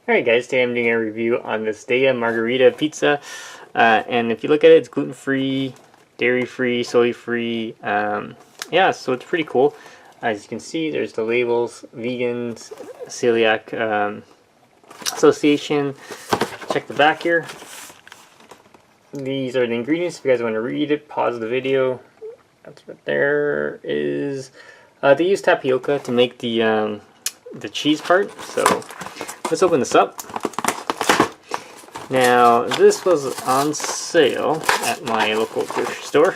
Alright guys, today I'm doing a review on this Daiya Margherita Pizza. And if you look at it, it's gluten-free, dairy-free, soy-free. Yeah, so it's pretty cool. As you can see, there's the labels, Vegans, Celiac Association. Check the back here. These are the ingredients. If you guys want to read it, pause the video. That's what there is. They use tapioca to make the cheese part. So let's open this up. Now, this was on sale at my local grocery store.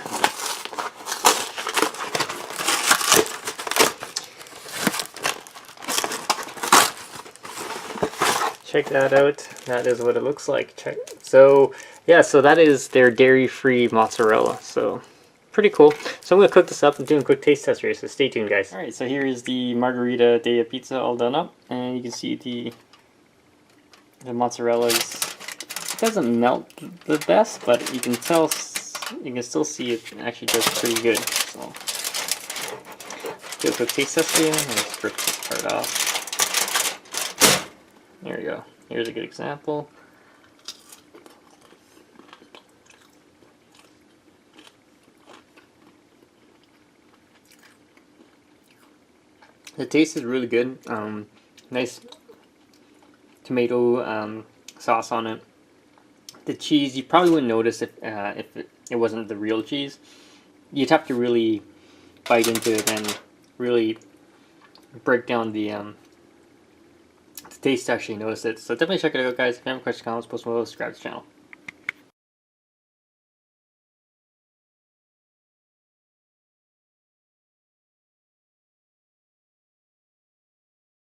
Check that out. That is what it looks like. So yeah, so that is their dairy-free mozzarella. So pretty cool. So I'm gonna cook this up and do a quick taste test here. So stay tuned, guys. All right. So here is the Margherita Daiya Pizza all done up, and you can see the mozzarella doesn't melt the best, but you can tell, you can still see it actually does pretty good. So do a quick taste test here. Let's rip this part off. There we go. Here's a good example. The taste is really good. Nice tomato sauce on it. The cheese, you probably wouldn't notice if it wasn't the real cheese. You'd have to really bite into it and really break down the taste to actually notice it. So definitely check it out, guys. If you have any questions, comments, post below, subscribe to the channel.